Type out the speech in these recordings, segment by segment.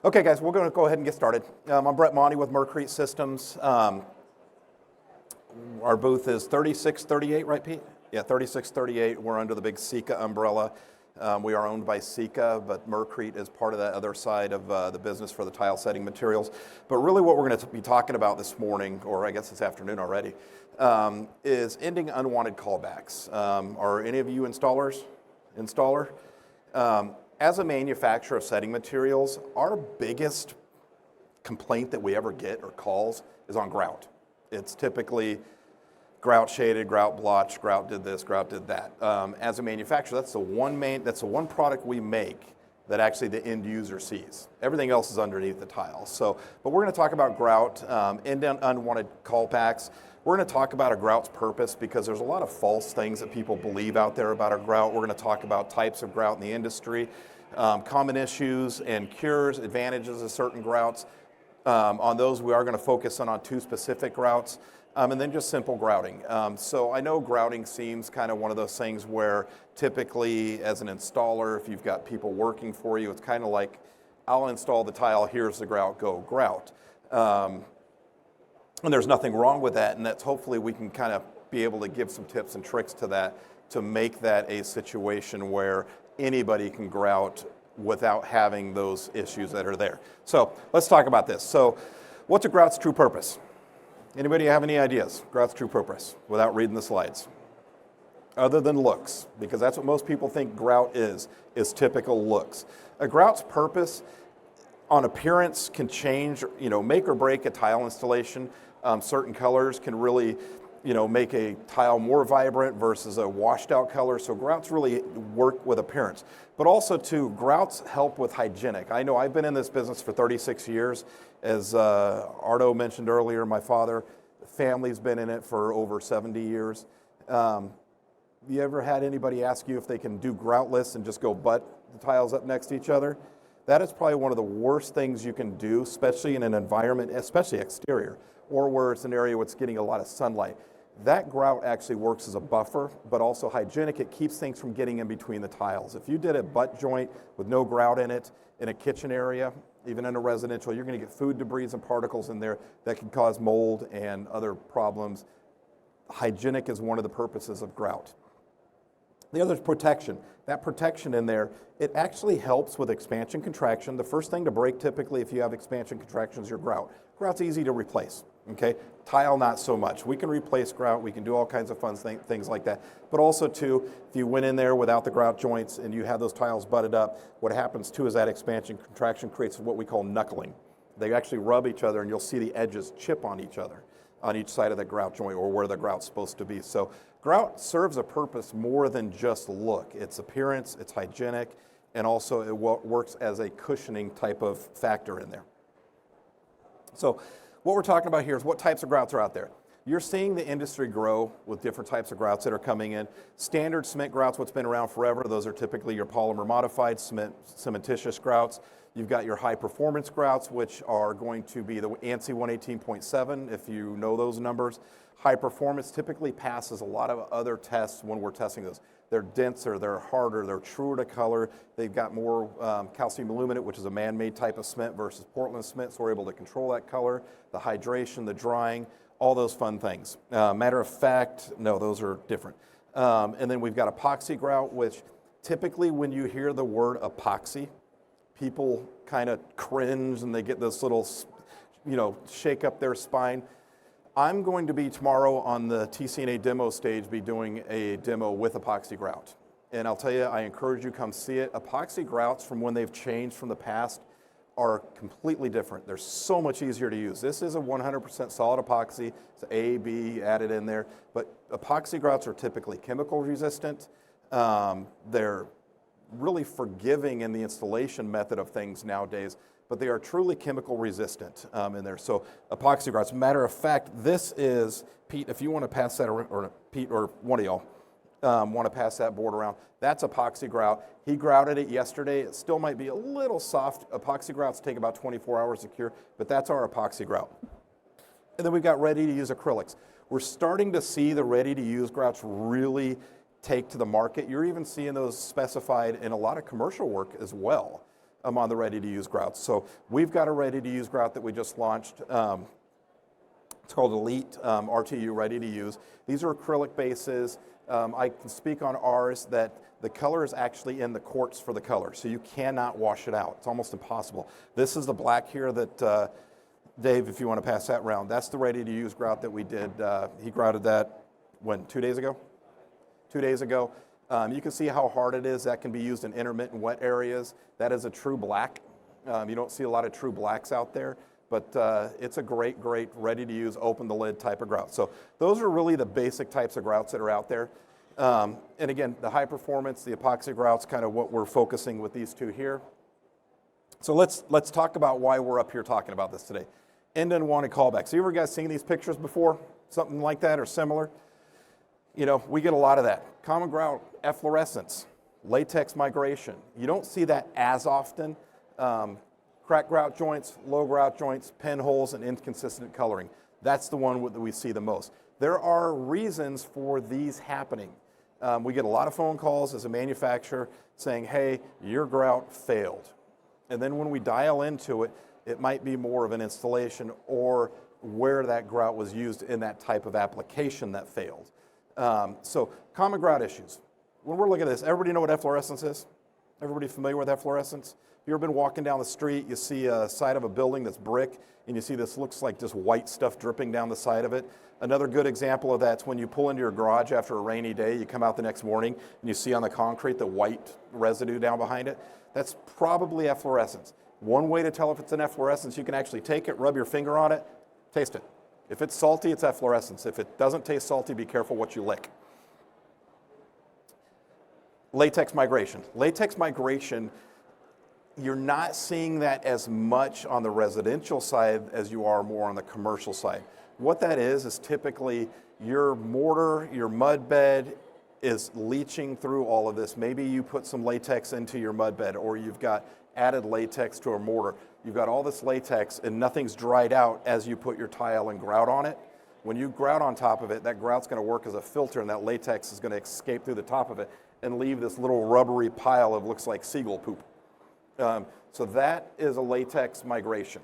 Okay, guys, we're going to go ahead and get started. I'm Mauney with Merkrete Systems. Our booth is 3638, right, Pete? Yeah, 3638. We're under the big Sika umbrella. We are owned by Sika, but Merkrete is part of that other side of the business for the tile setting materials. But really what we're going to be talking about this morning, or I guess this afternoon already, is ending unwanted callbacks. Are any of you installer? As a manufacturer of setting materials, our biggest complaint that we ever get or calls is on grout. It's typically grout shaded, grout blotched, grout did this, grout did that. As a manufacturer, that's the one product we make that actually the end user sees. Everything else is underneath the tile. But we're going to talk about grout, end unwanted callbacks. We're going to talk about a grout's purpose because there's a lot of false things that people believe out there about a grout. We're going to talk about types of grout in the industry, common issues and cures, advantages of certain grouts. On those, we are going to focus on two specific grouts, and then just simple grouting. So I know grouting seems kind of one of those things where typically as an installer, if you've got people working for you, it's kind of like, I'll install the tile, here's the grout, go grout. And there's nothing wrong with that, and that's hopefully we can kind of be able to give some tips and tricks to that to make that a situation where anybody can grout without having those issues that are there. So let's talk about this. So what's a grout's true purpose? Anybody have any ideas? Grout's true purpose without reading the slides. Other than looks, because that's what most people think grout is typical looks. A grout's purpose on appearance can change, make or break a tile installation. Certain colors can really, make a tile more vibrant versus a washed out color. So grouts really work with appearance. But also too, grouts help with hygienic. I know I've been in this business for 36 years. As Ardo mentioned earlier, my family's been in it for over 70 years. You ever had anybody ask you if they can do groutless and just go butt the tiles up next to each other? That is probably one of the worst things you can do, especially in an environment, especially exterior, or where it's an area where it's getting a lot of sunlight. That grout actually works as a buffer, but also hygienic. It keeps things from getting in between the tiles. If you did a butt joint with no grout in it, in a kitchen area, even in a residential, you're going to get food debris and particles in there that can cause mold and other problems. Hygienic is one of the purposes of grout. The other is protection. That protection in there, it actually helps with expansion contraction. The first thing to break typically if you have expansion contraction is your grout. Grout's easy to replace, okay? Tile, not so much. We can replace grout. We can do all kinds of fun things like that. But also too, if you went in there without the grout joints and you have those tiles butted up, what happens too is that expansion contraction creates what we call knuckling. They actually rub each other and you'll see the edges chip on each other on each side of the grout joint or where the grout's supposed to be. So grout serves a purpose more than just look. It's appearance, it's hygienic, and also it works as a cushioning type of factor in there. So what we're talking about here is what types of grouts are out there. You're seeing the industry grow with different types of grouts that are coming in. Standard cement grouts, what's been around forever, those are typically your polymer modified cementitious grouts. You've got your high performance grouts, which are going to be the ANSI 118.7, if you know those numbers. High performance typically passes a lot of other tests when we're testing those. They're denser, they're harder, they're truer to color. They've got more calcium aluminate, which is a man-made type of cement versus Portland cement, so we're able to control that color, the hydration, the drying, all those fun things. Matter of fact, no, those are different. And then we've got epoxy grout, which typically when you hear the word epoxy, people kind of cringe and they get this little, shake up their spine. I'm going to be tomorrow on the TCNA demo stage, be doing a demo with epoxy grout. And I'll tell you, I encourage you to come see it. Epoxy grouts from when they've changed from the past are completely different. They're so much easier to use. This is a 100% solid epoxy. It's A, B added in there. But epoxy grouts are typically chemical resistant. They're really forgiving in the installation method of things nowadays, but they are truly chemical resistant in there. So epoxy grouts. Matter of fact, this is, Pete, if you want to pass that around, or Pete or one of y'all want to pass that board around, that's epoxy grout. He grouted it yesterday. It still might be a little soft. Epoxy grouts take about 24 hours to cure, but that's our epoxy grout. And then we've got ready-to-use acrylics. We're starting to see the ready-to-use grouts really take to the market. You're even seeing those specified in a lot of commercial work as well. on the ready-to-use grouts. So we've got a ready-to-use grout that we just launched. It's called Elite RTU Ready to Use. These are acrylic bases. I can speak on ours that the color is actually in the quartz for the color, so you cannot wash it out. It's almost impossible. This is the black here that, Dave, if you want to pass that around, that's the ready-to-use grout that we did. He grouted that, when, 2 days ago? 2 days ago. You can see how hard it is. That can be used in intermittent wet areas. That is a true black. You don't see a lot of true blacks out there, but it's a great, great ready-to-use, open the lid type of grout. So those are really the basic types of grouts that are out there. And again, the high performance, the epoxy grout's kind of what we're focusing with these two here. So let's talk about why we're up here talking about this today. End and wanted callbacks. So you ever guys seen these pictures before? Something like that or similar? You know, we get a lot of that. Common grout, efflorescence, latex migration. You don't see that as often. Cracked grout joints, low grout joints, pinholes, and inconsistent coloring. That's the one that we see the most. There are reasons for these happening. We get a lot of phone calls as a manufacturer saying, hey, your grout failed. And then when we dial into it, it might be more of an installation or where that grout was used in that type of application that failed. So common grout issues. When we're looking at this, everybody know what efflorescence is? Everybody familiar with efflorescence? If you've ever been walking down the street, you see a side of a building that's brick, and you see this looks like just white stuff dripping down the side of it. Another good example of that's when you pull into your garage after a rainy day, you come out the next morning, and you see on the concrete the white residue down behind it. That's probably efflorescence. One way to tell if it's an efflorescence, you can actually take it, rub your finger on it, taste it. If it's salty, it's efflorescence. If it doesn't taste salty, be careful what you lick. Latex migration. Latex migration, you're not seeing that as much on the residential side as you are more on the commercial side. What that is typically your mortar, your mud bed is leaching through all of this. Maybe you put some latex into your mud bed, or you've got added latex to a mortar. You've got all this latex and nothing's dried out as you put your tile and grout on it. When you grout on top of it, that grout's going to work as a filter, and that latex is going to escape through the top of it and leave this little rubbery pile of looks like seagull poop. So that is a latex migration.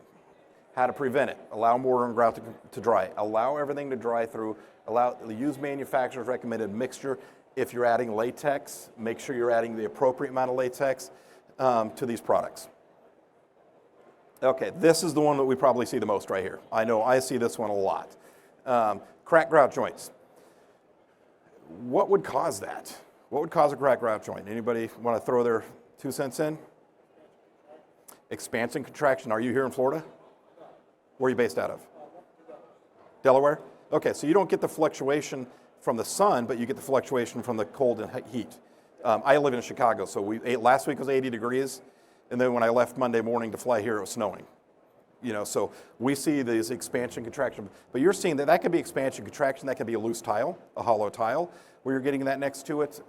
How to prevent it? Allow mortar and grout to dry. Allow everything to dry through. Use manufacturer's recommended mixture. If you're adding latex, make sure you're adding the appropriate amount of latex to these products. Okay, this is the one that we probably see the most right here. I know I see this one a lot. Cracked grout joints. What would cause that? What would cause a cracked grout joint? Anybody want to throw their 2 cents in? Expansion contraction. Are you here in Florida? Where are you based out of? Delaware? Okay, so you don't get the fluctuation from the sun, but you get the fluctuation from the cold and heat. I live in Chicago, so last week was 80 degrees, and then when I left Monday morning to fly here, it was snowing. You know, so we see these expansion contraction, but you're seeing that could be expansion contraction, that could be a loose tile, a hollow tile, where you're getting that next to it.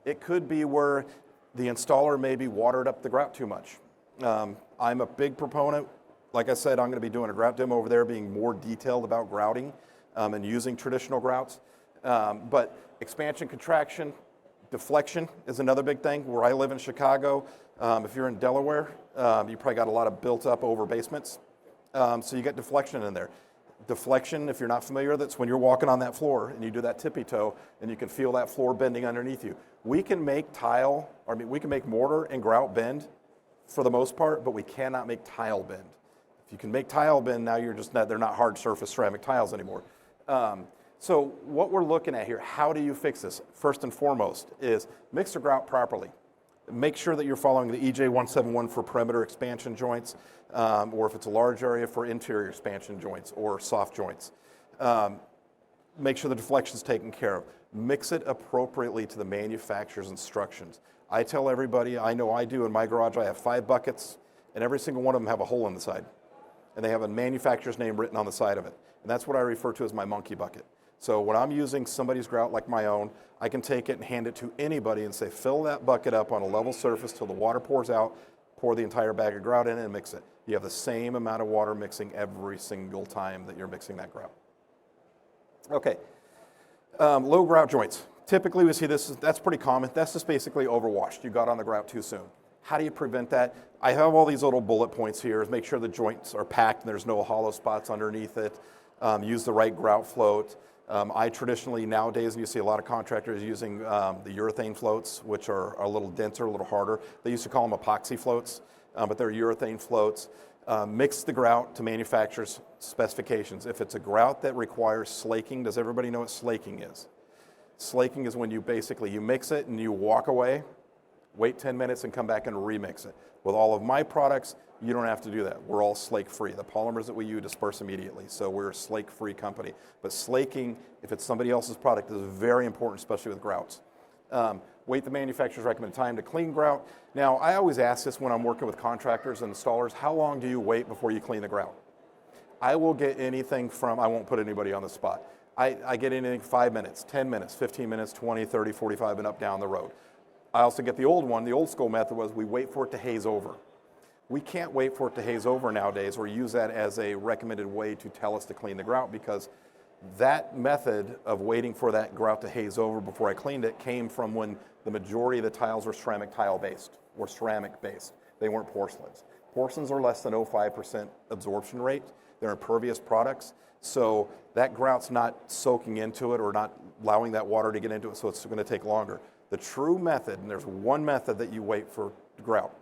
It could be where the installer maybe watered up the grout too much. I'm a big proponent. Like I said, I'm going to be doing a grout demo over there, being more detailed about grouting and using traditional grouts. But expansion, contraction, deflection is another big thing. Where I live in Chicago, if you're in Delaware, you probably got a lot of built up over basements. So you get deflection in there. Deflection, if you're not familiar with it, it's when you're walking on that floor and you do that tippy toe and you can feel that floor bending underneath you. We can make we can make mortar and grout bend for the most part, but we cannot make tile bend. If you can make tile bend, now they're not hard surface ceramic tiles anymore. So what we're looking at here, how do you fix this? First and foremost is mix the grout properly. Make sure that you're following the EJ171 for perimeter expansion joints, or if it's a large area for interior expansion joints or soft joints. Make sure the deflection is taken care of. Mix it appropriately to the manufacturer's instructions. I tell everybody, I know I do in my garage, I have 5 buckets, and every single one of them have a hole in the side. And they have a manufacturer's name written on the side of it. And that's what I refer to as my monkey bucket. So when I'm using somebody's grout like my own, I can take it and hand it to anybody and say, fill that bucket up on a level surface till the water pours out, pour the entire bag of grout in and mix it. You have the same amount of water mixing every single time that you're mixing that grout. Okay, low grout joints. Typically we see this, that's pretty common. That's just basically overwashed. You got on the grout too soon. How do you prevent that? I have all these little bullet points here. Make sure the joints are packed and there's no hollow spots underneath it. Use the right grout float. I traditionally nowadays, you see a lot of contractors using the urethane floats, which are a little denser, a little harder. They used to call them epoxy floats, but they're urethane floats. Mix the grout to manufacturer's specifications. If it's a grout that requires slaking, does everybody know what slaking is? Slaking is when you mix it and you walk away, wait 10 minutes and come back and remix it. With all of my products, you don't have to do that. We're all slake-free. The polymers that we use disperse immediately, so we're a slake-free company. But slaking, if it's somebody else's product, is very important, especially with grouts. Wait the manufacturer's recommended time to clean grout. Now, I always ask this when I'm working with contractors and installers, how long do you wait before you clean the grout? I will get anything from, I won't put anybody on the spot, I get anything 5 minutes, 10 minutes, 15 minutes, 20, 30, 45, and up down the road. I also get the old one. The old school method was we wait for it to haze over. We can't wait for it to haze over nowadays or use that as a recommended way to tell us to clean the grout, because that method of waiting for that grout to haze over before I cleaned it came from when the majority of the tiles were ceramic tile based or ceramic based. They weren't porcelains. Porcelains are less than 0.05% absorption rate. They're impervious products. So that grout's not soaking into it or not allowing that water to get into it, so it's going to take longer. The true method, and there's one method that you wait for grout.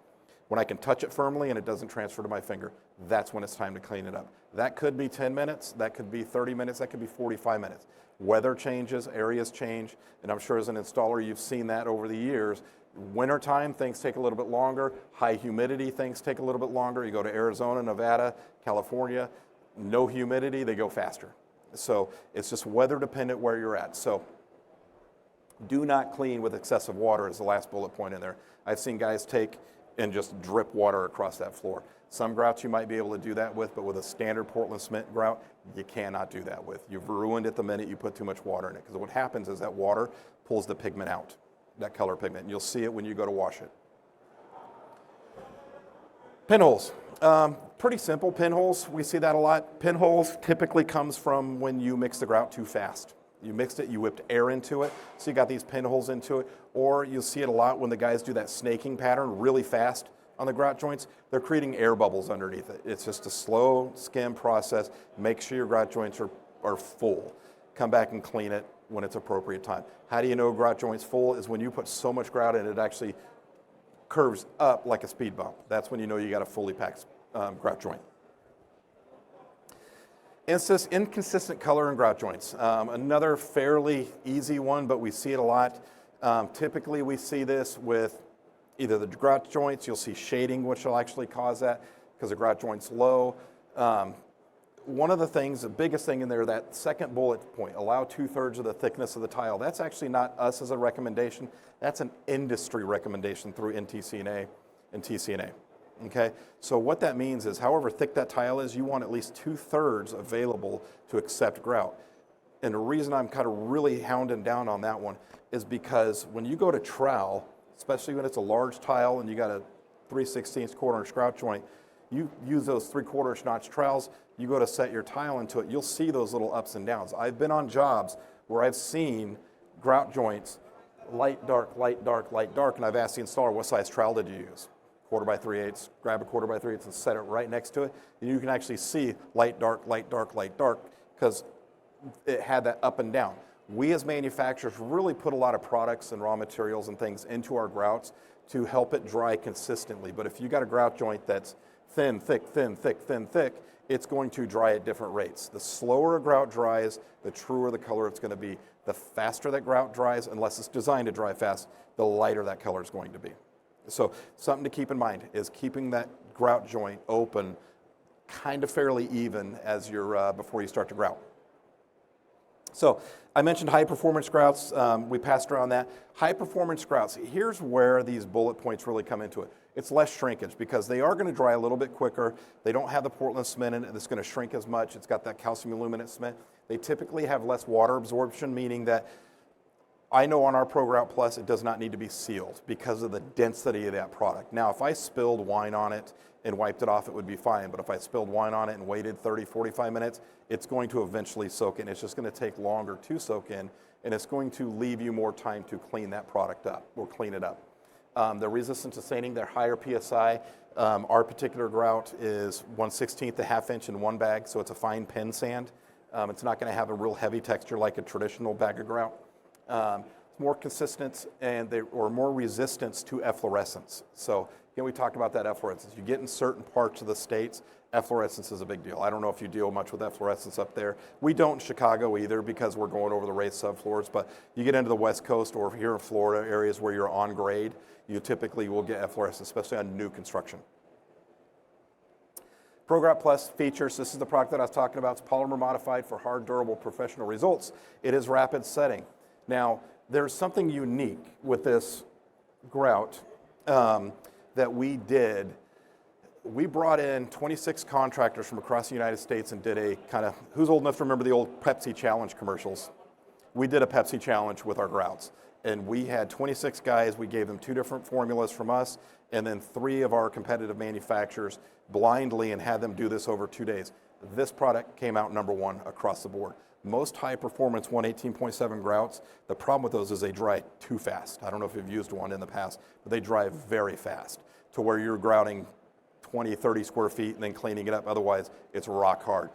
When I can touch it firmly and it doesn't transfer to my finger, that's when it's time to clean it up. That could be 10 minutes, that could be 30 minutes, that could be 45 minutes. Weather changes, areas change, and I'm sure as an installer you've seen that over the years. Wintertime, things take a little bit longer. High humidity, things take a little bit longer. You go to Arizona, Nevada, California, no humidity, they go faster. So it's just weather dependent where you're at. So do not clean with excessive water is the last bullet point in there. I've seen guys take and just drip water across that floor. Some grouts you might be able to do that with, but with a standard Portland cement grout, you cannot do that with. You've ruined it the minute you put too much water in it, because what happens is that water pulls the pigment out, that color pigment, and you'll see it when you go to wash it. Pinholes. Pretty simple pinholes. We see that a lot. Pinholes typically comes from when you mix the grout too fast. You mixed it, you whipped air into it, so you got these pinholes into it. Or you'll see it a lot when the guys do that snaking pattern really fast on the grout joints. They're creating air bubbles underneath it. It's just a slow skim process. Make sure your grout joints are full. Come back and clean it when it's appropriate time. How do you know a grout joint's full? Is when you put so much grout in it actually curves up like a speed bump. That's when you know you got a fully packed grout joint. Inconsistent color in grout joints. Another fairly easy one, but we see it a lot. Typically we see this with either the grout joints, you'll see shading, which will actually cause that because the grout joint's low. One of the things, the biggest thing in there, that second bullet point, allow 2/3 of the thickness of the tile. That's actually not us as a recommendation. That's an industry recommendation through NTCNA and TCNA. Okay, so what that means is however thick that tile is, you want at least 2/3 available to accept grout. And the reason I'm kind of really hounding down on that one is because when you go to trowel, especially when it's a large tile and you got a 3/16 quarter-inch grout joint, you use those 3/4 notch trowels, you go to set your tile into it, you'll see those little ups and downs. I've been on jobs where I've seen grout joints, light, dark, light, dark, light, dark, and I've asked the installer, what size trowel did you use? 1/4 x 3/8, grab a 1/4 x 3/8 and set it right next to it, and you can actually see light, dark, light, dark, light, dark, because it had that up and down. We as manufacturers really put a lot of products and raw materials and things into our grouts to help it dry consistently. But if you got a grout joint that's thin, thick, thin, thick, thin, thick, it's going to dry at different rates. The slower a grout dries, the truer the color it's going to be. The faster that grout dries, unless it's designed to dry fast, the lighter that color is going to be. So something to keep in mind is keeping that grout joint open kind of fairly even as you're before you start to grout. So I mentioned high performance grouts. We passed around that. High performance grouts, here's where these bullet points really come into it. It's less shrinkage because they are going to dry a little bit quicker. They don't have the Portland cement in it that's going to shrink as much. It's got that calcium aluminate cement. They typically have less water absorption, meaning that I know on our Pro Grout Plus it does not need to be sealed because of the density of that product. Now if I spilled wine on it and wiped it off, it would be fine. But if I spilled wine on it and waited 30, 45 minutes, it's going to eventually soak in. It's just going to take longer to soak in, and it's going to leave you more time to clean that product up or clean it up. They're resistant to staining. They're higher PSI. Our particular grout is 1/16 a half inch in one bag, so it's a fine pen sand. It's not going to have a real heavy texture like a traditional bag of grout. It's more consistent or more resistance to efflorescence. So again, we talked about that efflorescence. You get in certain parts of the states, efflorescence is a big deal. I don't know if you deal much with efflorescence up there. We don't in Chicago either because we're going over the raised subfloors, but you get into the West Coast or here in Florida, areas where you're on grade, you typically will get efflorescence, especially on new construction. ProGrout Plus features, this is the product that I was talking about. It's polymer modified for hard, durable, professional results. It is rapid setting. Now, there's something unique with this grout that we did. We brought in 26 contractors from across the United States and did a kind of, who's old enough to remember the old Pepsi Challenge commercials? We did a Pepsi Challenge with our grouts. And we had 26 guys, we gave them 2 different formulas from us, and then 3 of our competitive manufacturers blindly and had them do this over 2 days. This product came out #1 across the board. Most high performance 118.7 grouts, the problem with those is they dry too fast. I don't know if you've used one in the past, but they dry very fast to where you're grouting 20, 30 square feet and then cleaning it up. Otherwise, it's rock hard.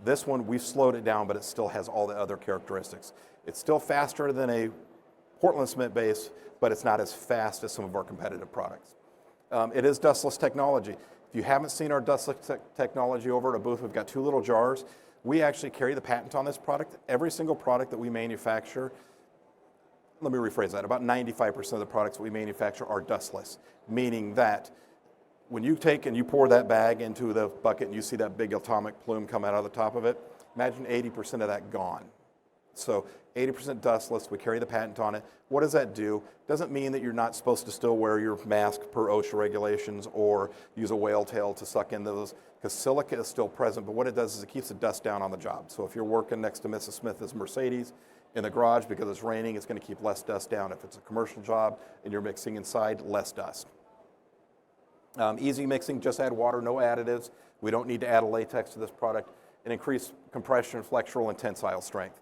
This one, we've slowed it down, but it still has all the other characteristics. It's still faster than a Portland cement base, but it's not as fast as some of our competitive products. It is dustless technology. If you haven't seen our dustless technology over at a booth, we've got 2 little jars. We actually carry the patent on this product. Every single product that we manufacture, let me rephrase that, about 95% of the products that we manufacture are dustless, meaning that when you take and you pour that bag into the bucket and you see that big atomic plume come out of the top of it, imagine 80% of that gone. So 80% dustless, we carry the patent on it. What does that do? Doesn't mean that you're not supposed to still wear your mask per OSHA regulations or use a whale tail to suck in those, because silica is still present, but what it does is it keeps the dust down on the job. So if you're working next to Mrs. Smith's Mercedes in the garage because it's raining, it's going to keep less dust down. If it's a commercial job and you're mixing inside, less dust. Easy mixing, just add water, no additives. We don't need to add a latex to this product. And increase compression, flexural, and tensile strength.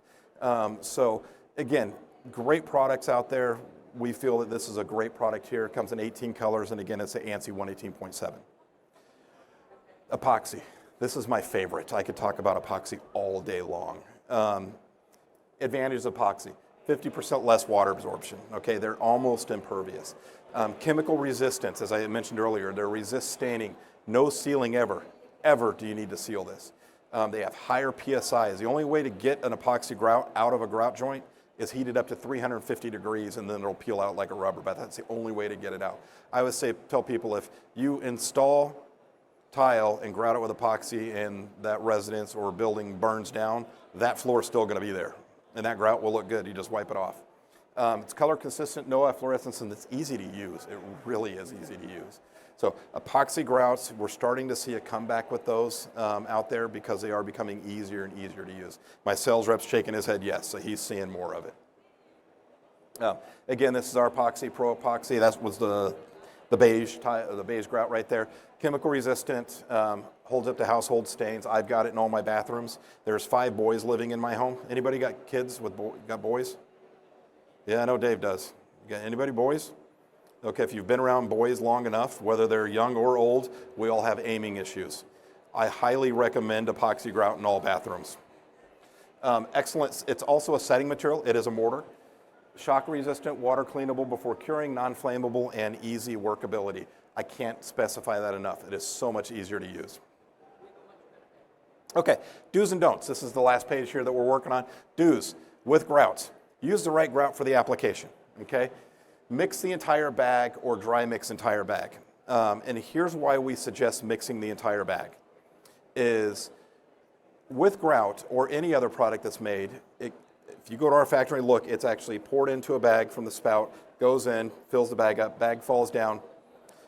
So again, great products out there. We feel that this is a great product here. It comes in 18 colors, and again, it's an ANSI 118.7. Epoxy. This is my favorite. I could talk about epoxy all day long. Advantages of epoxy. 50% less water absorption. Okay, they're almost impervious. Chemical resistance, as I mentioned earlier, they resist staining. No sealing ever. Ever do you need to seal this. They have higher PSIs. The only way to get an epoxy grout out of a grout joint is heat it up to 350 degrees and then it'll peel out like a rubber, but that's the only way to get it out. I always tell people, if you install tile and grout it with epoxy and that residence or building burns down, that floor is still going to be there. And that grout will look good. You just wipe it off. It's color consistent, no efflorescence, and it's easy to use. It really is easy to use. So epoxy grouts, we're starting to see a comeback with those out there because they are becoming easier and easier to use. My sales rep's shaking his head yes, so he's seeing more of it. Again, this is our epoxy, Pro Epoxy. That was the beige grout right there. Chemical resistant, holds up to household stains. I've got it in all my bathrooms. There's 5 boys living in my home. Anybody got kids with got boys? Yeah, I know Dave does. Got anybody boys? Okay, if you've been around boys long enough, whether they're young or old, we all have aiming issues. I highly recommend epoxy grout in all bathrooms. Excellent. It's also a setting material. It is a mortar. Shock resistant, water cleanable before curing, non-flammable, and easy workability. I can't specify that enough. It is so much easier to use. Okay, do's and don'ts. This is the last page here that we're working on. Do's with grouts. Use the right grout for the application, okay? Mix the entire bag or dry mix entire bag. And here's why we suggest mixing the entire bag. Is with grout or any other product that's made, if you go to our factory and look, it's actually poured into a bag from the spout, goes in, fills the bag up, bag falls down,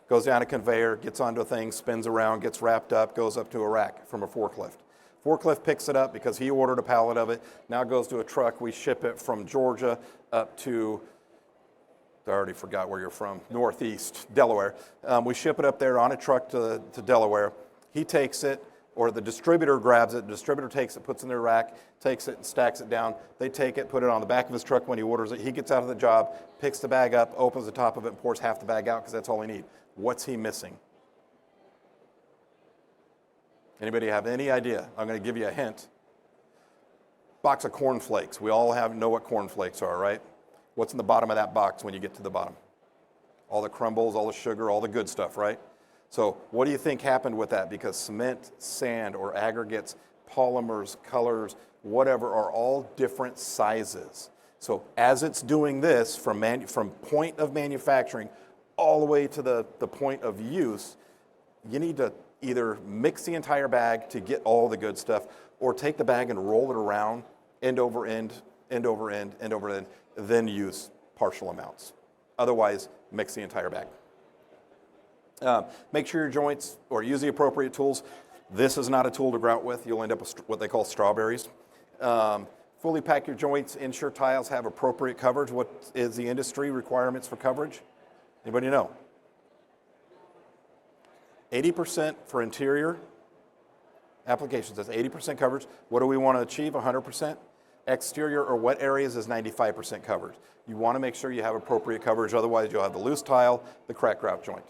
goes down a conveyor, gets onto a thing, spins around, gets wrapped up, goes up to a rack from a forklift. Forklift picks it up because he ordered a pallet of it. Now it goes to a truck. We ship it from Georgia up to, I already forgot where you're from, Northeast, Delaware. We ship it up there on a truck to Delaware. He takes it, or the distributor grabs it, the distributor takes it, puts it in their rack, takes it and stacks it down. They take it, put it on the back of his truck when he orders it. He gets out of the job, picks the bag up, opens the top of it, and pours half the bag out because that's all he needs. What's he missing? Anybody have any idea? I'm going to give you a hint. Box of corn flakes. We all know what corn flakes are, right? What's in the bottom of that box when you get to the bottom? All the crumbles, all the sugar, all the good stuff, right? So what do you think happened with that? Because cement, sand, or aggregates, polymers, colors, whatever, are all different sizes. So as it's doing this from point of manufacturing all the way to the point of use, you need to either mix the entire bag to get all the good stuff, or take the bag and roll it around end over end, end over end, end over end, then use partial amounts. Otherwise, mix the entire bag. Make sure your joints, or use the appropriate tools. This is not a tool to grout with. You'll end up with what they call strawberries. Fully pack your joints. Ensure tiles have appropriate coverage. What is the industry requirements for coverage? Anybody know? 80% for interior applications. That's 80% coverage. What do we want to achieve? 100%. Exterior or wet areas is 95% coverage. You want to make sure you have appropriate coverage. Otherwise, you'll have the loose tile, the cracked grout joint.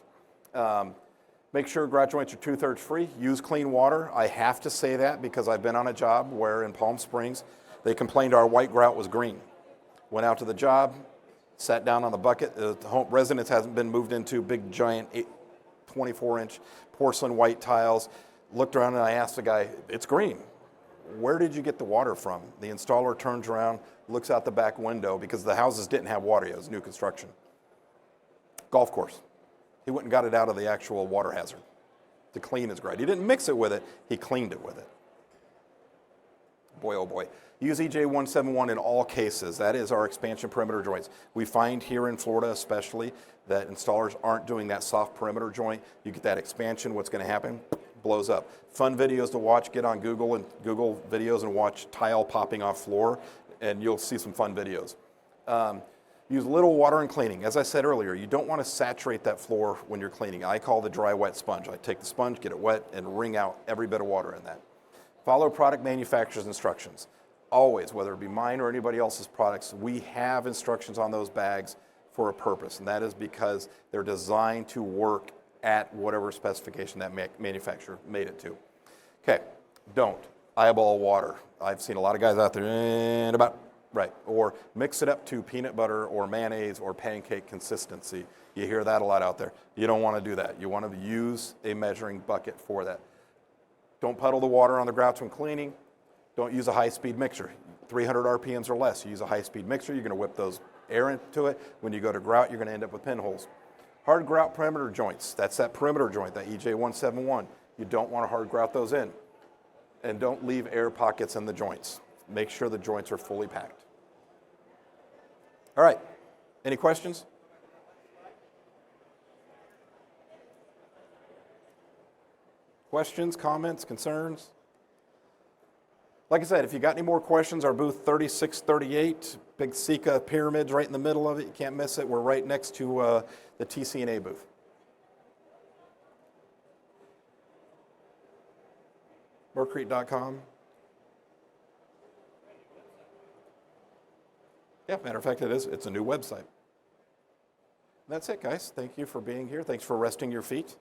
Make sure grout joints are 2/3 free. Use clean water. I have to say that because I've been on a job where in Palm Springs, they complained our white grout was green. Went out to the job, sat down on the bucket. The home residence hasn't been moved into big, giant 24-inch porcelain white tiles. Looked around and I asked the guy, it's green. Where did you get the water from? The installer turns around, looks out the back window because the houses didn't have water yet. It was new construction. Golf course. He went and got it out of the actual water hazard to clean his grout. He didn't mix it with it, he cleaned it with it. Boy, oh boy. Use EJ171 in all cases. That is our expansion perimeter joints. We find here in Florida especially that installers aren't doing that soft perimeter joint. You get that expansion, what's going to happen? Blows up. Fun videos to watch. Get on Google and Google videos and watch tile popping off floor, and you'll see some fun videos. Use little water in cleaning. As I said earlier, you don't want to saturate that floor when you're cleaning. I call the dry wet sponge. I take the sponge, get it wet, and wring out every bit of water in that. Follow product manufacturer's instructions. Always, whether it be mine or anybody else's products, we have instructions on those bags for a purpose, and that is because they're designed to work at whatever specification that manufacturer made it to. Okay, don't eyeball water. I've seen a lot of guys out there, and about right, or mix it up to peanut butter or mayonnaise or pancake consistency. You hear that a lot out there. You don't want to do that. You want to use a measuring bucket for that. Don't puddle the water on the grouts when cleaning. Don't use a high-speed mixer. 300 RPMs or less. You use a high-speed mixer, you're going to whip those air into it. When you go to grout, you're going to end up with pinholes. Hard grout perimeter joints. That's that perimeter joint, that EJ171. You don't want to hard grout those in. And don't leave air pockets in the joints. Make sure the joints are fully packed. All right, any questions? Questions, comments, concerns? Like I said, if you got any more questions, our booth 3638, big Sika pyramids right in the middle of it. You can't miss it. We're right next to the TCNA booth. Merkrete.com. Yeah, matter of fact, it is. It's a new website. That's it, guys. Thank you for being here. Thanks for resting your feet.